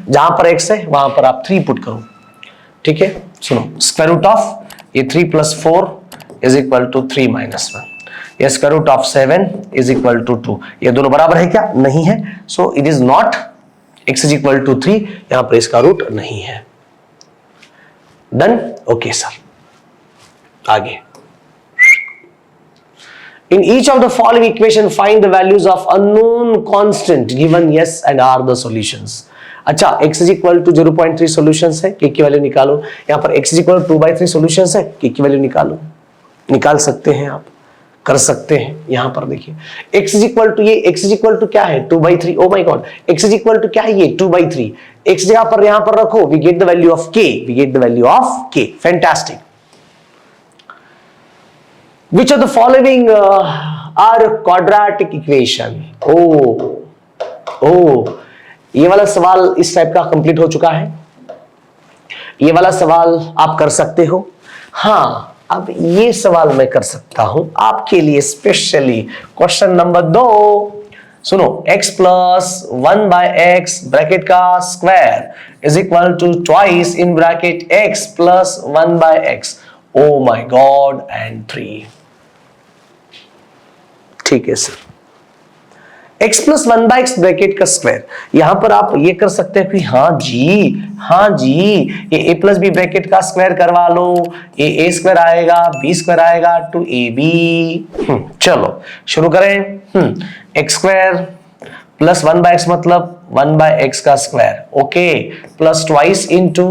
जहां पर x है वहां पर आप 3 पुट करो, ठीक है। सुनो, स्क्वायर रूट ऑफ ये 3 plus 4 is equal to 3 minus 1। ये square root of 7 is equal to 2। ये दोनों बराबर है क्या, नहीं है, so it is not x is equal to 3, यहां पर इसका रूट नहीं है। Done, okay sir. आगे, in each of the following equation find the values of unknown constant given yes and are the solutions। अच्छा, x is equal to 0.3 solutions है, k की वैल्यू निकालो। यहां पर x is equal to 2/3 solutions है, k की वैल्यू निकालो। निकाल सकते हैं आप, कर सकते हैं। यहां पर देखिए x इज इक्वल टू, ये x इज इक्वल टू क्या है 2/3। Oh my god, x is equal to क्या है ये 2/3। x जगह पर यहां पर रखो, we get the value of k, we get the value of k। Fantastic. Which of the following are quadratic equation? ये वाला सवाल इस टाइप का कंप्लीट हो चुका है। ये वाला सवाल आप कर सकते हो। हाँ, अब ये सवाल मैं कर सकता हूं आपके लिए स्पेशली। क्वेश्चन नंबर 2 सुनो, x प्लस 1/x ब्रैकेट का square is equal to twice in bracket x plus 1/x। Oh my god, and 3। ठीक है sir, x plus 1/x bracket का स्क्वायर, यहां पर आप ये कर सकते हैं कि हाँ जी ये a प्लस बी ब्रैकेट का स्क्वायर करवा लो, ये a स्क्वायर आएगा, b स्क्वायर आएगा टू ab। चलो शुरू करें। x स्क्वायर प्लस 1/x मतलब 1/x का square, okay, plus twice into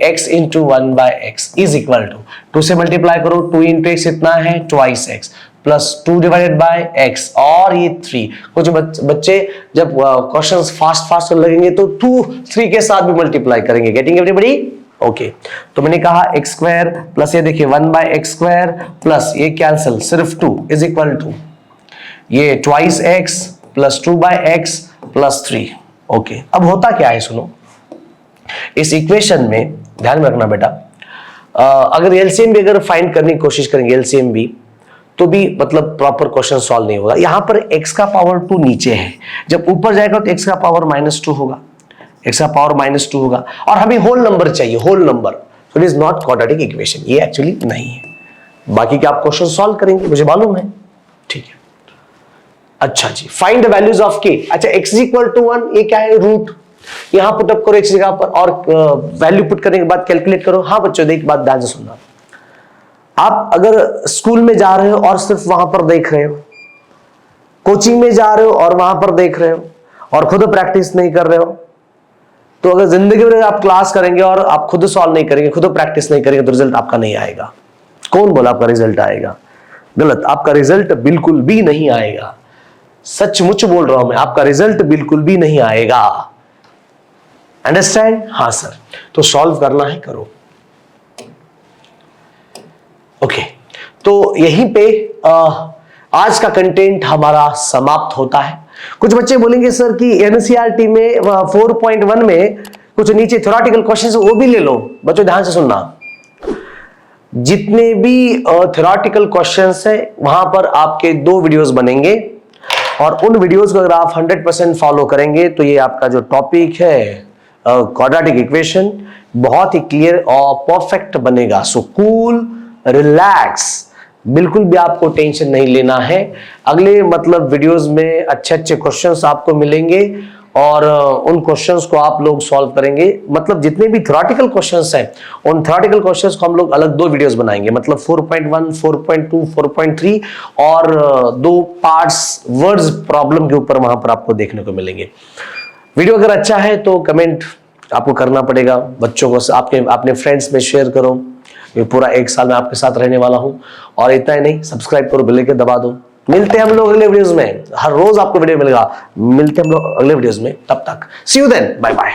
x into 1/x is equal to 2 से मल्टीप्लाई करो, 2 इंटू x इतना है twice x plus 2 divided by x और ये 3। कुछ बच्चे जब क्वेश्चंस फास्ट लगेंगे तो 2 3 के साथ भी मल्टीप्लाई करेंगे। Getting everybody? ओके, तो मैंने कहा x स्क्वायर प्लस ये देखिए 1/x स्क्वायर प्लस ये कैंसिल, सिर्फ 2 इज इक्वल टू ये twice x plus 2/x plus 3। Okay, अब होता क्या है सुनो, इस इक्वेशन में ध्यान में रखना बेटा, अगर एलसीएम भी अगर फाइंड करने की कोशिश करेंगे, एलसीएम भी, तो भी मतलब प्रॉपर क्वेश्चन सॉल्व नहीं होगा। यहां पर x का पावर 2 नीचे है, जब ऊपर जाएगा तो x का पावर -2 होगा, x का पावर -2 होगा, और हमें होल नंबर चाहिए, whole number. So it is not quadratic equation, ये एक्चुअली नहीं है। बाकी के आप क्वेश्चन सॉल्व करेंगे, मुझे मालूम है, ठीक है। अच्छा जी, find the values of k। अच्छा, x इज इक्वल टू 1, ये क्या है रूट, यहां पुट अप करो x जगह पर और वैल्यू पुट करने के बाद कैलकुलेट करो। हाँ बच्चों, एक बात ध्यान से सुनना, आप अगर स्कूल में जा रहे हो और सिर्फ वहां पर देख रहे हो, कोचिंग में जा रहे हो और वहां पर देख रहे हो और खुद प्रैक्टिस नहीं कर रहे हो, तो अगर जिंदगी में आप क्लास करेंगे और आप खुद सॉल्व नहीं करेंगे, खुद प्रैक्टिस नहीं करेंगे, तो रिजल्ट आपका नहीं आएगा। कौन बोला आपका रिजल्ट आएगा? गलत, आपका रिजल्ट बिल्कुल भी नहीं आएगा। सचमुच बोल रहा हूं मैं, आपका रिजल्ट बिल्कुल भी नहीं आएगा। अंडरस्टैंड? हाँ सर, तो सॉल्व करना है, करो। ओके, तो यहीं पे आज का कंटेंट हमारा समाप्त होता है। कुछ बच्चे बोलेंगे सर कि एनसीईआरटी में 4.1 में कुछ नीचे थ्योरेटिकल क्वेश्चंस वो भी ले लो। बच्चों ध्यान से सुनना, जितने भी थ्योरेटिकल क्वेश्चंस है वहां पर आपके 2 वीडियोस बनेंगे और उन वीडियोस को अगर आप 100% फॉलो करेंगे तो ये आपका जो टॉपिक है क्वाड्रेटिक इक्वेशन बहुत ही क्लियर और परफेक्ट बनेगा। सो कूल, रिलैक्स, बिल्कुल भी आपको टेंशन नहीं लेना है। अगले मतलब वीडियोस में अच्छे अच्छे क्वेश्चंस आपको मिलेंगे और उन क्वेश्चंस को आप लोग सॉल्व करेंगे। मतलब जितने भी थ्योरेटिकल क्वेश्चंस हैं उन थ्योरेटिकल क्वेश्चंस को हम लोग अलग 2 वीडियोस बनाएंगे, मतलब 4.1, 4.2, 4.3 और 2 पार्ट्स वर्ड्स प्रॉब्लम के ऊपर वहां पर आपको देखने को मिलेंगे। वीडियो अगर अच्छा है तो कमेंट आपको करना पड़ेगा, बच्चों को अपने फ्रेंड्स में शेयर करो। ये पूरा 1 साल में आपके साथ रहने वाला हूं और इतना ही नहीं, सब्सक्राइब करो, बेल आइकन दबा दो। मिलते हैं हम लोग अगले वीडियोस में, हर रोज आपको वीडियो मिलेगा। मिलते हैं हम लोग अगले वीडियोस में, तब तक सी यू देन, बाय बाय।